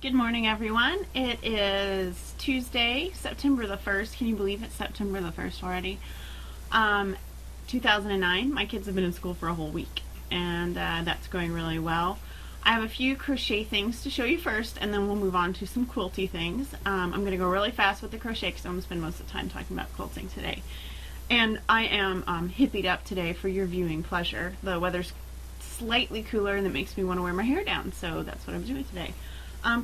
Good morning, everyone. It is Tuesday, September the 1st. Can you believe it's September the 1st already? 2009. My kids have been in school for a whole week, and that's going really well. I have a few crochet things to show you first, and then we'll move on to some quilty things. I'm going to go really fast with the crochet because I'm going to spend most of the time talking about quilting today. And I am hippied up today for your viewing pleasure. The weather's slightly cooler, and that makes me want to wear my hair down, so that's what I'm doing today.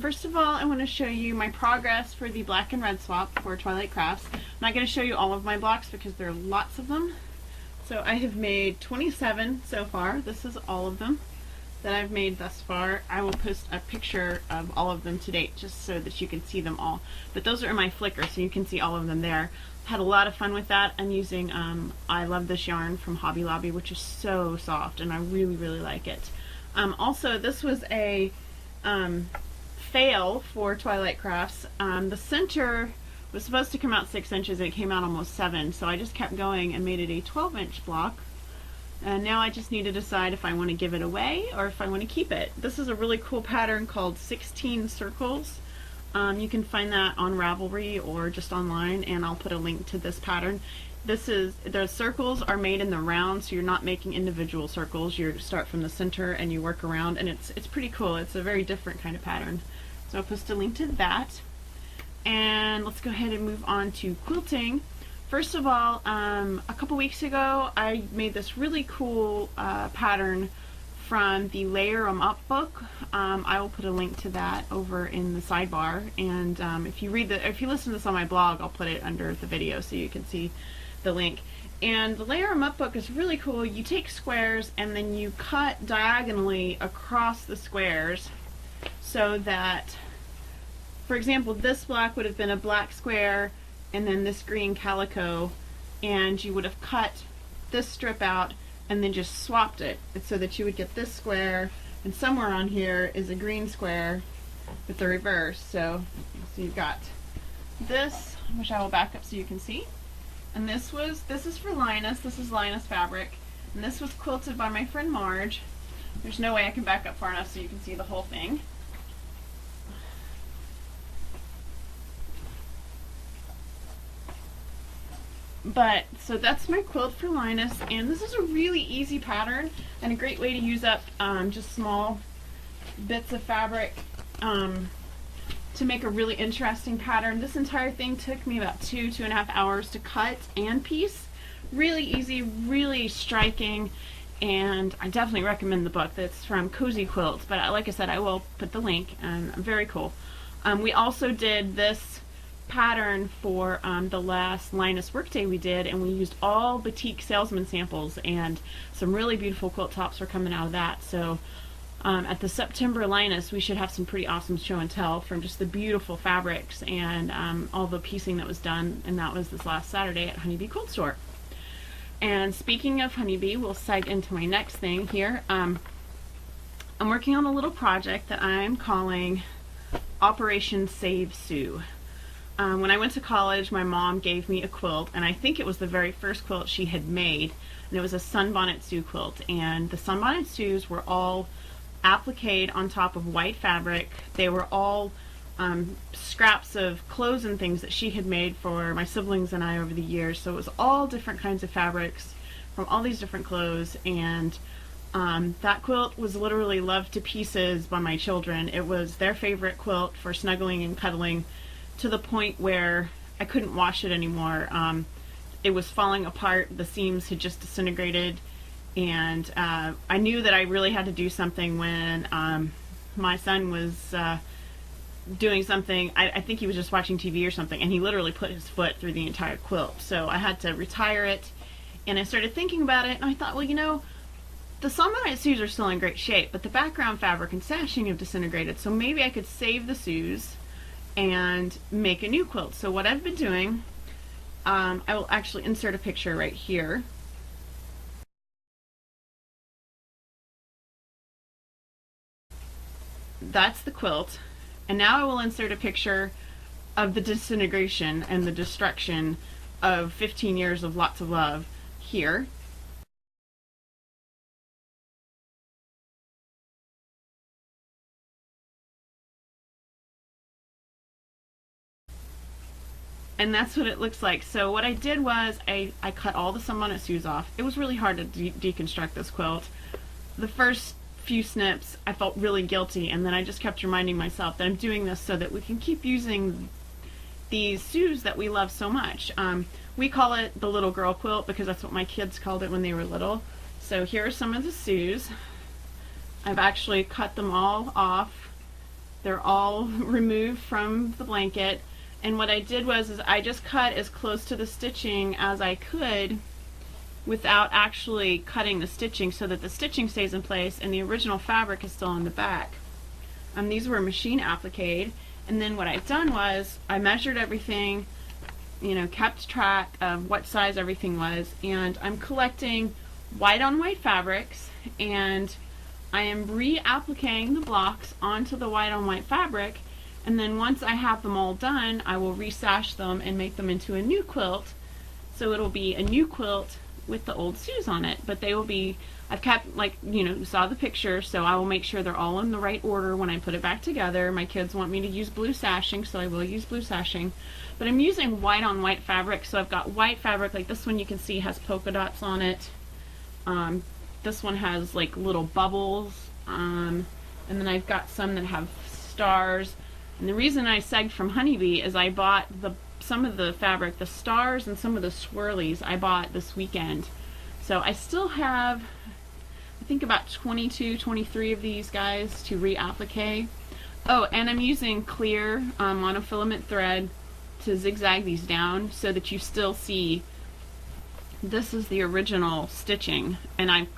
First of all, I want to show you my progress for the black and red swap for Twilight Crafts. I'm not going to show you all of my blocks because there are lots of them. So I have made 27 so far. This is all of them that I've made thus far. I will post a picture of all of them to date just so that you can see them all. But those are in my Flickr, so you can see all of them there. Had a lot of fun with that. I'm using I Love This yarn from Hobby Lobby, which is so soft, and I really, really like it. Also, this was a fail for Twilight Crafts. The center was supposed to come out 6 inches, and it came out almost 7, so I just kept going and made it a 12-inch block. And now I just need to decide if I want to give it away or if I want to keep it. This is a really cool pattern called 16 Circles. You can find that on Ravelry or just online, and I'll put a link to this pattern. The circles are made in the round, so you're not making individual circles. You start from the center and you work around, and it's pretty cool. It's a very different kind of pattern. So I'll post a link to that. And let's go ahead and move on to quilting. First of all, a couple weeks ago I made this really cool pattern from the Layer 'em Up book. I will put a link to that over in the sidebar, and if you listen to this on my blog, I'll put it under the video so you can see the link. And the Layer 'em Up book is really cool. You take squares and then you cut diagonally across the squares so that, for example, this block would have been a black square and then this green calico, and you would have cut this strip out and then just swapped it so that you would get this square, and somewhere on here is a green square with the reverse. So you've got this, which I will back up so you can see. And this is for Linus. This is Linus fabric, and this was quilted by my friend Marge. There's no way I can back up far enough so you can see the whole thing. But so that's my quilt for Linus, and this is a really easy pattern and a great way to use up just small bits of fabric to make a really interesting pattern. This entire thing took me about 2.5 hours to cut and piece. Really easy, really striking, and I definitely recommend the book. That's from Cozy Quilts, but like I said, I will put the link, and very cool. We also did this pattern for the last Linus workday we did, and we used all Batik Salesman samples, and some really beautiful quilt tops were coming out of that. So at the September Linus, we should have some pretty awesome show and tell from just the beautiful fabrics and all the piecing that was done, and that was this last Saturday at Honeybee Quilt Store. And speaking of Honeybee, we'll seg into my next thing here. I'm working on a little project that I'm calling Operation Save Sue. When I went to college, my mom gave me a quilt, and I think it was the very first quilt she had made, and it was a Sunbonnet Sue quilt, and the Sunbonnet Sues were all appliqued on top of white fabric. They were all scraps of clothes and things that she had made for my siblings and I over the years, so it was all different kinds of fabrics from all these different clothes, and that quilt was literally loved to pieces by my children. It was their favorite quilt for snuggling and cuddling, to the point where I couldn't wash it anymore. It was falling apart, the seams had just disintegrated, and I knew that I really had to do something when my son was doing something. I think he was just watching TV or something, and he literally put his foot through the entire quilt. So I had to retire it, and I started thinking about it, and I thought, well, you know, the Sunbonnet Sues are still in great shape, but the background fabric and sashing have disintegrated, so maybe I could save the Sues and make a new quilt. So what I've been doing, I will actually insert a picture right here. That's the quilt, and now I will insert a picture of the disintegration and the destruction of 15 years of lots of love here. And that's what it looks like. So what I did was I cut all the sunbonnet sews off. It was really hard to deconstruct this quilt. The first few snips I felt really guilty, and then I just kept reminding myself that I'm doing this so that we can keep using these sews that we love so much. We call it the little girl quilt because that's what my kids called it when they were little. So here are some of the sews. I've actually cut them all off. They're all removed from the blanket. And what I did was I just cut as close to the stitching as I could without actually cutting the stitching, so that the stitching stays in place and the original fabric is still on the back. These were machine appliqued, and then what I've done was I measured everything, you know, kept track of what size everything was, and I'm collecting white on white fabrics, and I am reappliquing the blocks onto the white on white fabric. And then once I have them all done, I will resash them and make them into a new quilt. So it'll be a new quilt with the old sews on it. But they will be, I've kept, like, you know, you saw the picture, so I will make sure they're all in the right order when I put it back together. My kids want me to use blue sashing, so I will use blue sashing. But I'm using white on white fabric, so I've got white fabric, like this one you can see has polka dots on it. This one has like little bubbles. And then I've got some that have stars. And the reason I segged from Honeybee is I bought some of the fabric, the stars and some of the swirlies I bought this weekend. So I still have, I think, about 22, 23 of these guys to reapplique. Oh, and I'm using clear monofilament thread to zigzag these down so that you still see this is the original stitching, and I've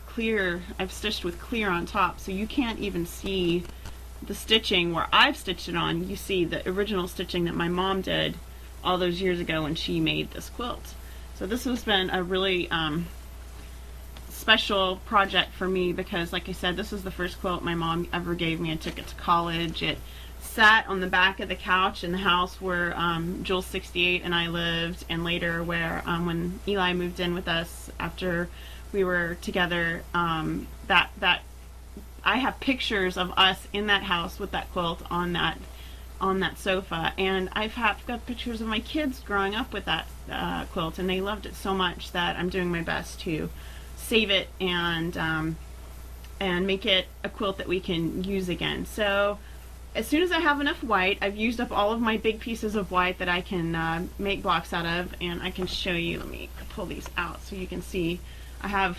stitched with clear on top, so you can't even see the stitching where I've stitched it on. You see the original stitching that my mom did all those years ago when she made this quilt. So this has been a really special project for me because, like I said, this is the first quilt my mom ever gave me. I took it to college. It sat on the back of the couch in the house where Jules 68 and I lived, and later where when Eli moved in with us after we were together, that I have pictures of us in that house with that quilt on that sofa, and I've got pictures of my kids growing up with that quilt, and they loved it so much that I'm doing my best to save it and make it a quilt that we can use again. So as soon as I have enough white, I've used up all of my big pieces of white that I can make blocks out of, and I can show you. Let me pull these out so you can see. I have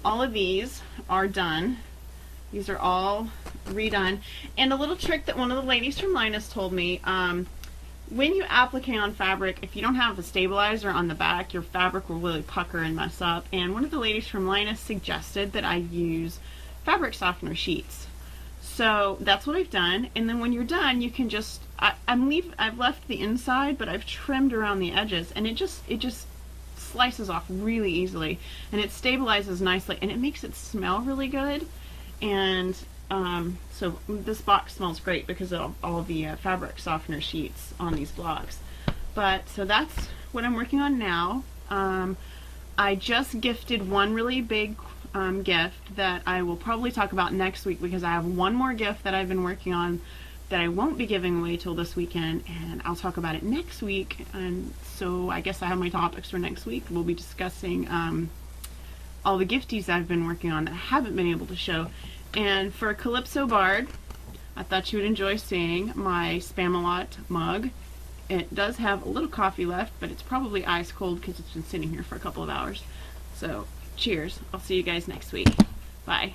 all of these are done. These are all redone. And a little trick that one of the ladies from Linus told me, when you applique on fabric, if you don't have a stabilizer on the back, your fabric will really pucker and mess up. And one of the ladies from Linus suggested that I use fabric softener sheets. So that's what I've done. And then when you're done, you can just, I've left the inside, but I've trimmed around the edges, and it just slices off really easily, and it stabilizes nicely, and it makes it smell really good. And so this box smells great because of all the fabric softener sheets on these blocks. But so that's what I'm working on now. I just gifted one really big gift that I will probably talk about next week, because I have one more gift that I've been working on that I won't be giving away till this weekend, and I'll talk about it next week. And so I guess I have my topics for next week. We'll be discussing all the gifties I've been working on that I haven't been able to show. And for Calypso Bard, I thought you would enjoy seeing my Spam-A-Lot mug. It does have a little coffee left, but it's probably ice cold because it's been sitting here for a couple of hours. So cheers. I'll see you guys next week. Bye.